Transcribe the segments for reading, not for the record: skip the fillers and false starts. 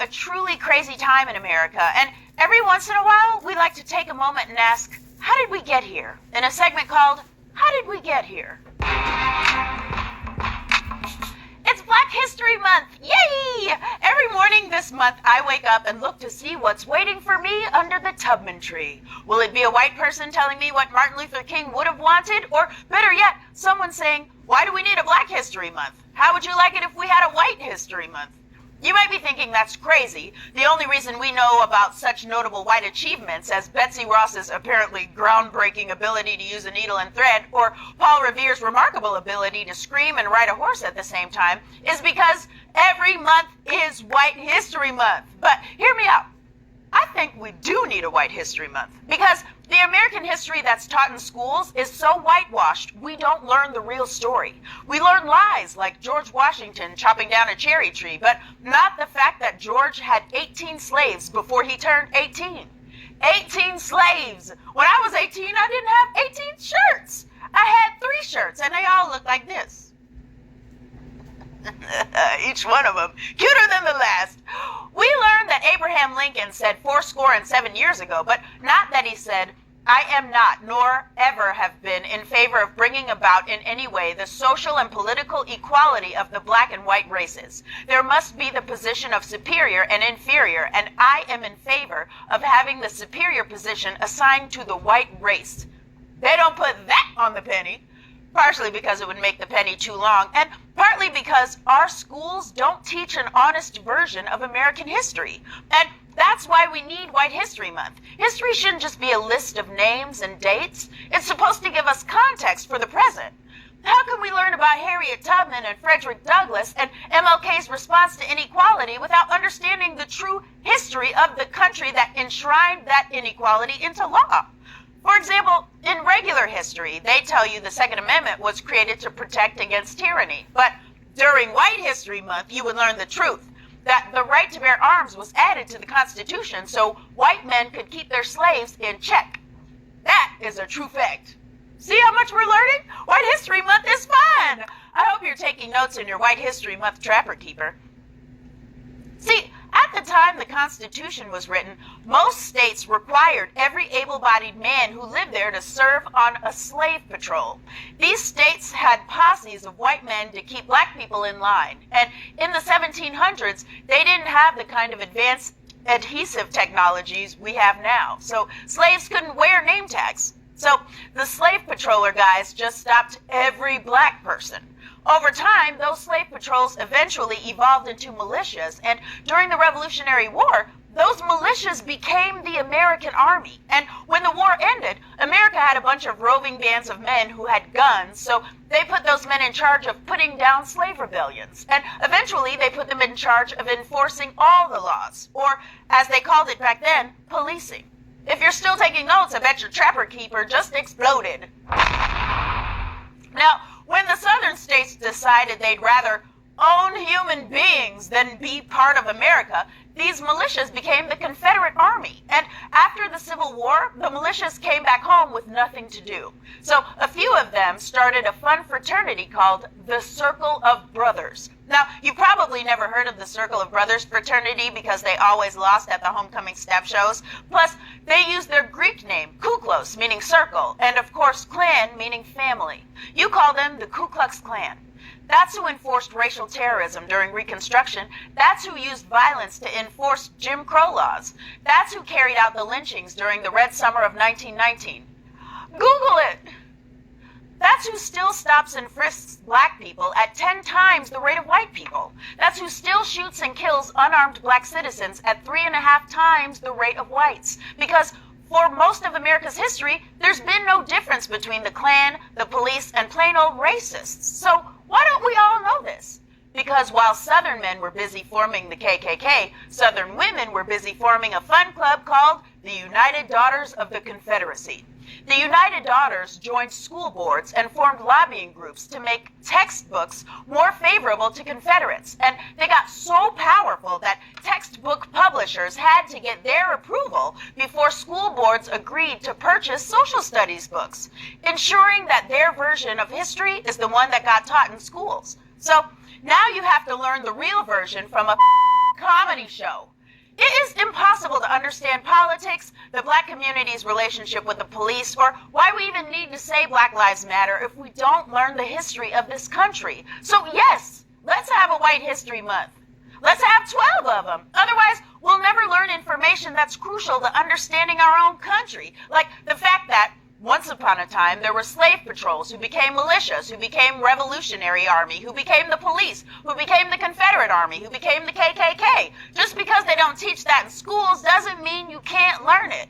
a truly crazy time in America, and every once in a while, we like to take a moment and ask, how did we get here? In a segment called, How Did We Get Here? It's Black History Month! Yay! Every morning this month, I wake up and look to see what's waiting for me under the Tubman tree. Will it be a white person telling me what Martin Luther King would have wanted? Or, better yet, someone saying, why do we need a Black History Month? How would you like it if we had a White History Month? You might be thinking that's crazy. The only reason we know about such notable white achievements as Betsy Ross's apparently groundbreaking ability to use a needle and thread, or Paul Revere's remarkable ability to scream and ride a horse at the same time, is because every month is White History Month. But hear me out. I think we do need a White History Month because the American history that's taught in schools is so whitewashed, we don't learn the real story. We learn lies like George Washington chopping down a cherry tree, but not the fact that George had 18 slaves before he turned 18. 18 slaves! When I was 18, I didn't have 18 shirts. I had 3 shirts, and they all looked like this. Each one of them cuter than the last. We learned that Abraham Lincoln said 77 years ago, but not that he said, I am not, nor ever have been, in favor of bringing about in any way the social and political equality of the black and white races. There must be the position of superior and inferior, and I am in favor of having the superior position assigned to the white race. They don't put that on the penny. Partially because it would make the penny too long, and partly because our schools don't teach an honest version of American history. And that's why we need White History Month. History shouldn't just be a list of names and dates. It's supposed to give us context for the present. How can we learn about Harriet Tubman and Frederick Douglass and MLK's response to inequality without understanding the true history of the country that enshrined that inequality into law? For example, in regular history, they tell you the Second Amendment was created to protect against tyranny. But during White History Month, you would learn the truth, that the right to bear arms was added to the Constitution so white men could keep their slaves in check. That is a true fact. See how much we're learning? White History Month is fun! I hope you're taking notes in your White History Month Trapper Keeper. See, at the time the Constitution was written, most states required every able-bodied man who lived there to serve on a slave patrol. These states had posses of white men to keep black people in line. And in the 1700s, they didn't have the kind of advanced adhesive technologies we have now. So slaves couldn't wear name tags. So the slave patroller guys just stopped every black person. Over time, those slave patrols eventually evolved into militias, and during the Revolutionary War, those militias became the American Army. And when the war ended, America had a bunch of roving bands of men who had guns, so they put those men in charge of putting down slave rebellions. And eventually, they put them in charge of enforcing all the laws, or as they called it back then, policing. If you're still taking notes, I bet your Trapper Keeper just exploded. Now, when the southern states decided they'd rather own human beings than be part of America, these militias became the Confederate Army. And after the Civil War, the militias came back home with nothing to do. So a few of them started a fun fraternity called the Circle of Brothers. Now, you probably never heard of the Circle of Brothers fraternity because they always lost at the homecoming step shows. Plus, they used their Greek name, Kuklos, meaning circle, and of course, clan, meaning family. You call them the Ku Klux Klan. That's who enforced racial terrorism during Reconstruction. That's who used violence to enforce Jim Crow laws. That's who carried out the lynchings during the Red Summer of 1919. Google it! That's who still stops and frisks black people at 10 times the rate of white people. That's who still shoots and kills unarmed black citizens at 3.5 times the rate of whites. Because for most of America's history, there's been no difference between the Klan, the police, and plain old racists. So why don't we all know this? Because while Southern men were busy forming the KKK, Southern women were busy forming a fun club called the United Daughters of the Confederacy. The United Daughters joined school boards and formed lobbying groups to make textbooks more favorable to Confederates. And they got so powerful that textbook publishers had to get their approval before school boards agreed to purchase social studies books, ensuring that their version of history is the one that got taught in schools. So now you have to learn the real version from a comedy show. It is impossible to understand politics, the black community's relationship with the police, or why we even need to say Black Lives Matter if we don't learn the history of this country. So yes, let's have a White History Month. Let's have 12 of them. Otherwise, we'll never learn information that's crucial to understanding our own country. Like the fact that once upon a time, there were slave patrols who became militias, who became Revolutionary Army, who became the police, who became the Confederate Army, who became the KKK. Just because they don't teach that in schools doesn't mean you can't learn it.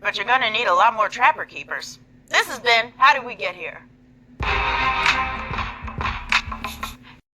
But you're going to need a lot more trapper keepers. This has been How Did We Get Here?